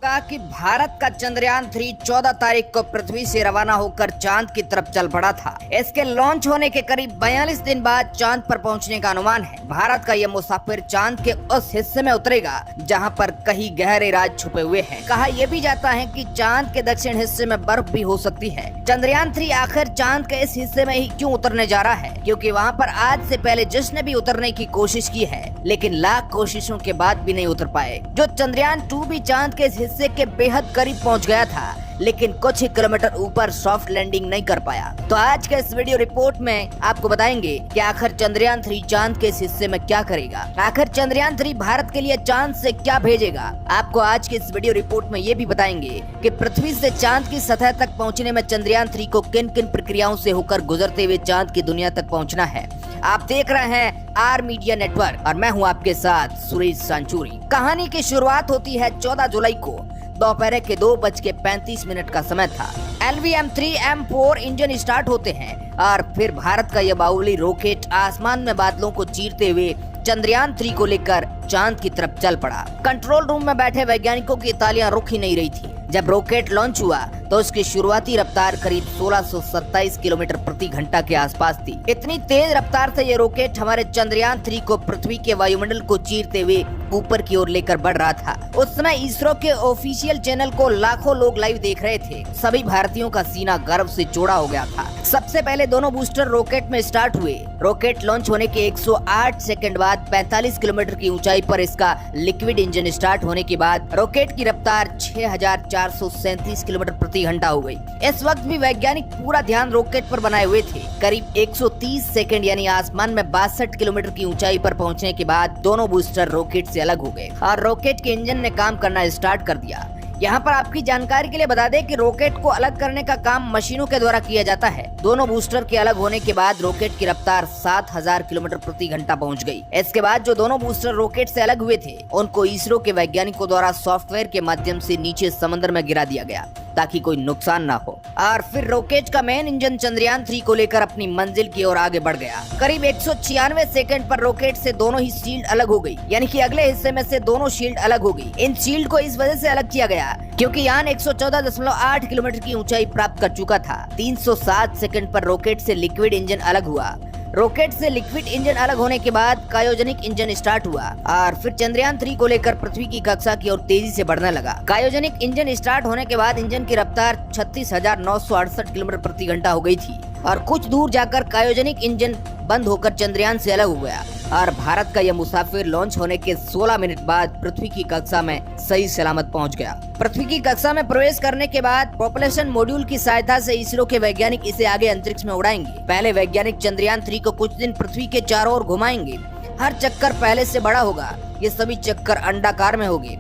कहा कि भारत का चंद्रयान 3 14 तारीख को पृथ्वी से रवाना होकर चांद की तरफ चल पड़ा था। इसके लॉन्च होने के करीब 42 दिन बाद चांद पर पहुंचने का अनुमान है। भारत का यह मुसाफिर चांद के उस हिस्से में उतरेगा जहां पर कहीं गहरे राज छुपे हुए हैं। कहा यह भी जाता है कि चांद के दक्षिण हिस्से में बर्फ भी हो सकती है। चंद्रयान 3 आखिर चांद के इस हिस्से में ही क्यों उतरने जा रहा है? क्योंकि वहां पर आज से पहले जिसने भी उतरने की कोशिश की है, लेकिन लाख कोशिशों के बाद भी नहीं उतर पाए। जो चंद्रयान 2 भी चांद के इस हिस्से के बेहद करीब पहुंच गया था, लेकिन कुछ ही किलोमीटर ऊपर सॉफ्ट लैंडिंग नहीं कर पाया। तो आज के इस वीडियो रिपोर्ट में आपको बताएंगे कि आखिर चंद्रयान 3 चांद के इस हिस्से में क्या करेगा, आखिर चंद्रयान 3 भारत के लिए चांद से क्या भेजेगा। आपको आज के इस वीडियो रिपोर्ट में ये भी बताएंगे कि पृथ्वी से चांद की सतह तक पहुँचने में चंद्रयान 3 को किन किन प्रक्रियाओं से होकर गुजरते हुए चांद की दुनिया तक पहुँचना है। आप देख रहे हैं आर मीडिया नेटवर्क और मैं हूं आपके साथ सुरेश सांचूरी। कहानी की शुरुआत होती है 14 जुलाई को। दोपहर के 2:35 का समय था। LV-M3 M4 इंजन स्टार्ट होते हैं और फिर भारत का यह बाहुबली रॉकेट आसमान में बादलों को चीरते हुए चंद्रयान 3 को लेकर चांद की तरफ चल पड़ा। कंट्रोल रूम में बैठे वैज्ञानिकों की तालियां रुक ही नहीं रही थी। जब रॉकेट लॉन्च हुआ तो उसकी शुरुआती रफ्तार करीब 1627 किलोमीटर प्रति घंटा के आसपास थी। इतनी तेज रफ्तार से ये रॉकेट हमारे चंद्रयान 3 को पृथ्वी के वायुमंडल को चीरते हुए ऊपर की ओर लेकर बढ़ रहा था। उस समय इसरो के ऑफिशियल चैनल को लाखों लोग लाइव देख रहे थे। सभी भारतीयों का सीना गर्व से चौड़ा हो गया था। सबसे पहले दोनों बूस्टर रॉकेट में स्टार्ट हुए। रॉकेट लॉन्च होने के 108 सेकंड बाद 45 किलोमीटर की ऊंचाई पर इसका लिक्विड इंजन स्टार्ट होने के बाद रॉकेट की रफ्तार 6437 किलोमीटर प्रति घंटा हो गई। इस वक्त भी वैज्ञानिक पूरा ध्यान रॉकेट पर बनाए हुए थे। करीब 130 सेकंड यानी आसमान में 62 किलोमीटर की ऊंचाई पर पहुंचने के बाद दोनों बूस्टर रॉकेट से अलग हो गए और रॉकेट के इंजन ने काम करना स्टार्ट कर दिया। यहाँ पर आपकी जानकारी के लिए बता दें कि रॉकेट को अलग करने का काम मशीनों के द्वारा किया जाता है। दोनों बूस्टर के अलग होने के बाद रॉकेट की रफ्तार 7000 किलोमीटर प्रति घंटा पहुँच गई। इसके बाद जो दोनों बूस्टर रॉकेट से अलग हुए थे, उनको इसरो के वैज्ञानिकों द्वारा सॉफ्टवेयर के माध्यम से नीचे समंदर में गिरा दिया गया ताकि कोई नुकसान ना हो। और फिर रॉकेट का मेन इंजन चंद्रयान 3 को लेकर अपनी मंजिल की ओर आगे बढ़ गया। करीब 196 सेकंड पर रॉकेट से दोनों ही शील्ड अलग हो गई, यानी कि अगले हिस्से में से दोनों शील्ड अलग हो गई। इन शील्ड को इस वजह से अलग किया गया क्योंकि यान 114.8 किलोमीटर की ऊंचाई प्राप्त कर चुका था। 307 सेकंड पर रॉकेट से लिक्विड इंजन अलग हुआ। रॉकेट से लिक्विड इंजन अलग होने के बाद क्रायोजेनिक इंजन स्टार्ट हुआ और फिर चंद्रयान 3 को लेकर पृथ्वी की कक्षा की ओर तेजी से बढ़ने लगा। क्रायोजेनिक इंजन स्टार्ट होने के बाद इंजन की रफ्तार 36,968 किलोमीटर प्रति घंटा हो गई थी और कुछ दूर जाकर क्रायोजेनिक इंजन बंद होकर चंद्रयान से अलग हो गया और भारत का यह मुसाफिर लॉन्च होने के 16 मिनट बाद पृथ्वी की कक्षा में सही सलामत पहुंच गया। पृथ्वी की कक्षा में प्रवेश करने के बाद प्रोपल्शन मॉड्यूल की सहायता से इसरो के वैज्ञानिक इसे आगे अंतरिक्ष में उड़ाएंगे। पहले वैज्ञानिक चंद्रयान 3 को कुछ दिन पृथ्वी के चारों ओर घुमाएंगे। हर चक्कर पहले से बड़ा होगा। ये सभी चक्कर अंडाकार में होंगे।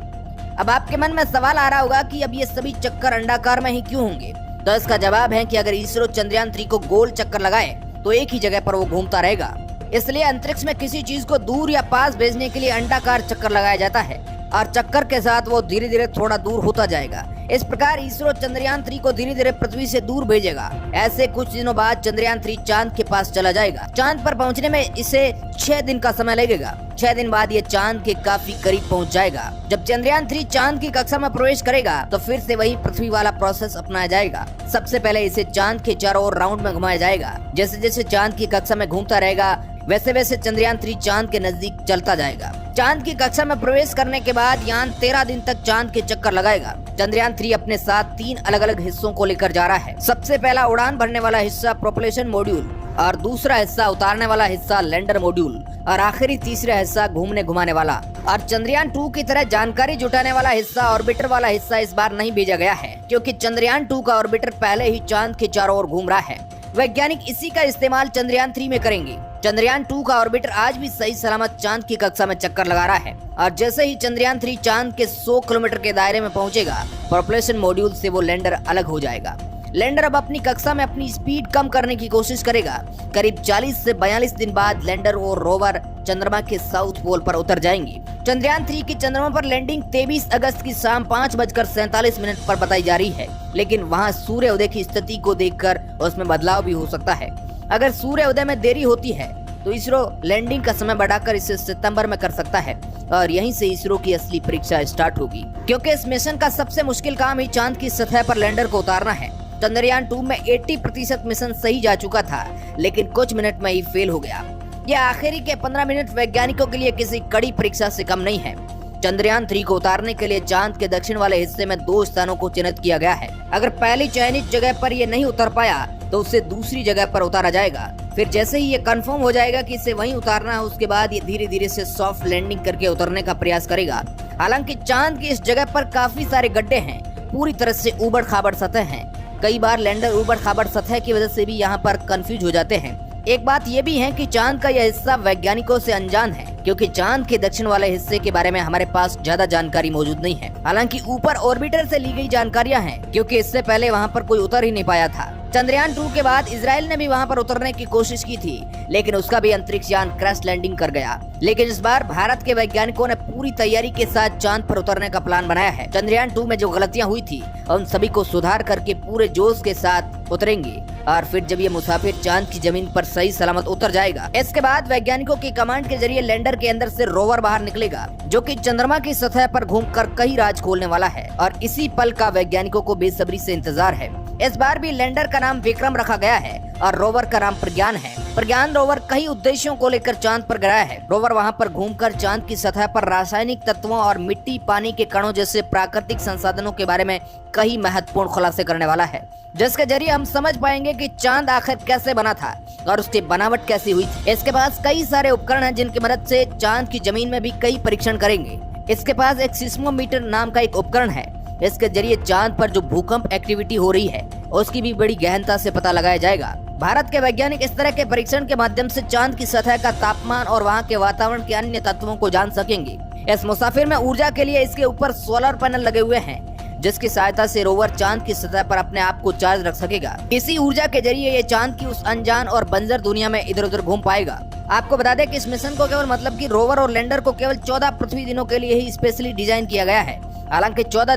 अब आपके मन में सवाल आ रहा होगा कि अब ये सभी चक्कर अंडाकार में ही क्यों होंगे? तो इसका जवाब है कि अगर इसरो चंद्रयान 3 को गोल चक्कर लगाए तो एक ही जगह पर वो घूमता रहेगा। इसलिए अंतरिक्ष में किसी चीज को दूर या पास भेजने के लिए अंडाकार चक्कर लगाया जाता है और चक्कर के साथ वो धीरे धीरे थोड़ा दूर होता जाएगा। इस प्रकार इसरो चंद्रयान 3 को धीरे धीरे पृथ्वी से दूर भेजेगा। ऐसे कुछ दिनों बाद चंद्रयान 3 चांद के पास चला जाएगा। चांद पर पहुंचने में इसे 6 दिन का समय लगेगा। 6 दिन बाद ये चांद के काफी करीब पहुंच जाएगा। जब चंद्रयान 3 चांद की कक्षा में प्रवेश करेगा तो फिर से वही पृथ्वी वाला प्रोसेस अपनाया जाएगा। सबसे पहले इसे चांद के चारों ओर राउंड में घुमाया जाएगा। जैसे जैसे चांद की कक्षा में घूमता रहेगा वैसे वैसे चंद्रयान 3 चांद के नजदीक चलता जाएगा। चांद की कक्षा में प्रवेश करने के बाद यान 13 दिन तक चांद के चक्कर लगाएगा। चंद्रयान 3 अपने साथ 3 अलग अलग हिस्सों को लेकर जा रहा है। सबसे पहला उड़ान भरने वाला हिस्सा प्रोपल्शन मॉड्यूल और दूसरा हिस्सा उतारने वाला हिस्सा लैंडर मॉड्यूल और आखिरी तीसरा हिस्सा घूमने घुमाने वाला। और चंद्रयान 2 की तरह जानकारी जुटाने वाला हिस्सा ऑर्बिटर वाला हिस्सा इस बार नहीं भेजा गया है क्योंकि चंद्रयान 2 का ऑर्बिटर पहले ही चांद के चारों ओर घूम रहा है। वैज्ञानिक इसी का इस्तेमाल चंद्रयान 3 में करेंगे। चंद्रयान 2 का ऑर्बिटर आज भी सही सलामत चांद की कक्षा में चक्कर लगा रहा है और जैसे ही चंद्रयान 3 चांद के 100 किलोमीटर के दायरे में पहुंचेगा, प्रोपल्शन मॉड्यूल से वो लैंडर अलग हो जाएगा। लैंडर अब अपनी कक्षा में अपनी स्पीड कम करने की कोशिश करेगा। करीब 40 से 42 दिन बाद लैंडर और रोवर चंद्रमा के साउथ पोल पर उतर जाएंगे। चंद्रयान 3 की चंद्रमा पर लैंडिंग 23 अगस्त की शाम 5:47 पर बताई जा रही है, लेकिन वहां सूर्य उदय की स्थिति को देखकर उसमें बदलाव भी हो सकता है। अगर सूर्य उदय में देरी होती है तो इसरो लैंडिंग का समय बढ़ाकर इसे सितंबर में कर सकता है और यहीं से इसरो की असली परीक्षा स्टार्ट होगी, क्योंकि इस मिशन का सबसे मुश्किल काम ही चांद की सतह पर लैंडर को उतारना है। चंद्रयान 2 में 80% मिशन सही जा चुका था, लेकिन कुछ मिनट में ही फेल हो गया। यह आखिरी के 15 मिनट वैज्ञानिकों के लिए किसी कड़ी परीक्षा से कम नहीं है। चंद्रयान 3 को उतारने के लिए चांद के दक्षिण वाले हिस्से में 2 स्थानों को चिन्हित किया गया है। अगर पहली चयनित जगह पर ये नहीं उतर पाया तो उसे दूसरी जगह पर उतारा जाएगा। फिर जैसे ही ये कंफर्म हो जाएगा कि इसे वहीं उतारना है, उसके बाद ये धीरे धीरे से सॉफ्ट लैंडिंग करके उतरने का प्रयास करेगा। हालांकि चांद की इस जगह पर काफी सारे गड्ढे हैं, पूरी तरह से ऊबड़ खाबड़ सतह है। कई बार लैंडर ऊबड़ खाबड़ सतह की वजह से भी यहाँ पर कंफ्यूज हो जाते हैं। एक बात ये भी है कि चांद का यह हिस्सा वैज्ञानिकों से अनजान है, क्योंकि चांद के दक्षिण वाले हिस्से के बारे में हमारे पास ज्यादा जानकारी मौजूद नहीं है। हालांकि ऊपर ऑर्बिटर से ली गई जानकारियां हैं, क्योंकि इससे पहले वहां पर कोई उतर ही नहीं पाया था। चंद्रयान 2 के बाद इजराइल ने भी वहां पर उतरने की कोशिश की थी, लेकिन उसका भी अंतरिक्ष यान क्रैश लैंडिंग कर गया। लेकिन इस बार भारत के वैज्ञानिकों ने पूरी तैयारी के साथ चांद पर उतरने का प्लान बनाया है। चंद्रयान 2 में जो गलतियां हुई थी उन सभी को सुधार करके पूरे जोश के साथ उतरेंगे और फिर जब ये मुसाफिर चांद की जमीन पर सही सलामत उतर जाएगा, इसके बाद वैज्ञानिकों की कमांड के जरिए लैंडर के अंदर से रोवर बाहर निकलेगा, जो कि चंद्रमा की सतह पर घूमकर कई राज खोलने वाला है और इसी पल का वैज्ञानिकों को बेसब्री से इंतजार है। इस बार भी लैंडर का नाम विक्रम रखा गया है और रोवर का नाम प्रज्ञान है। प्रज्ञान रोवर कई उद्देश्यों को लेकर चांद पर गया है। रोवर वहां पर घूमकर चांद की सतह पर रासायनिक तत्वों और मिट्टी, पानी के कणों जैसे प्राकृतिक संसाधनों के बारे में कई महत्वपूर्ण खुलासे करने वाला है, जिसके जरिए हम समझ पाएंगे कि चांद आखिर कैसे बना था और उसकी बनावट कैसी हुई थी। इसके पास कई सारे उपकरण हैं जिनकी मदद से चांद की जमीन में भी कई परीक्षण करेंगे। इसके पास एक सिस्मोमीटर नाम का एक उपकरण है। इसके जरिए चांद पर जो भूकंप एक्टिविटी हो रही है उसकी भी बड़ी गहनता से पता लगाया जाएगा। भारत के वैज्ञानिक इस तरह के परीक्षण के माध्यम से चांद की सतह का तापमान और वहां के वातावरण के अन्य तत्वों को जान सकेंगे। इस मुसाफिर में ऊर्जा के लिए इसके ऊपर सोलर पैनल लगे हुए हैं, जिसकी सहायता से रोवर चांद की सतह पर अपने आप को चार्ज रख सकेगा। इसी ऊर्जा के जरिए ये चांद की उस अनजान और बंजर दुनिया में इधर उधर घूम पाएगा। आपको बता दें कि इस मिशन को केवल कि रोवर और लैंडर को केवल 14 पृथ्वी दिनों के लिए ही स्पेशली डिजाइन किया गया है। हालांकि 14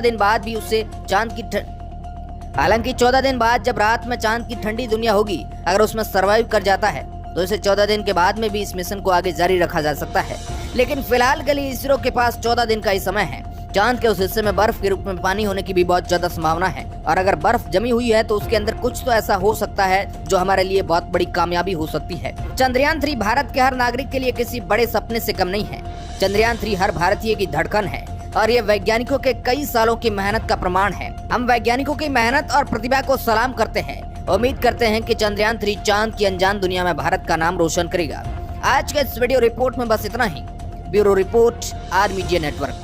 दिन बाद जब रात में चांद की ठंडी दुनिया होगी, अगर उसमें सरवाइव कर जाता है तो इसे 14 दिन के बाद में भी इस मिशन को आगे जारी रखा जा सकता है। लेकिन फिलहाल के लिए इसरो के पास 14 दिन का ही समय है। चांद के उस हिस्से में बर्फ के रूप में पानी होने की भी बहुत ज्यादा संभावना है और अगर बर्फ जमी हुई है तो उसके अंदर कुछ तो ऐसा हो सकता है जो हमारे लिए बहुत बड़ी कामयाबी हो सकती है। चंद्रयान 3 भारत के हर नागरिक के लिए किसी बड़े सपने से कम नहीं है। चंद्रयान 3 हर भारतीय की धड़कन है और ये वैज्ञानिकों के कई सालों की मेहनत का प्रमाण है। हम वैज्ञानिकों की मेहनत और प्रतिभा को सलाम करते हैं। उम्मीद करते हैं कि चंद्रयान 3 चांद की अनजान दुनिया में भारत का नाम रोशन करेगा। आज के इस वीडियो रिपोर्ट में बस इतना ही। Bureau report, are media network.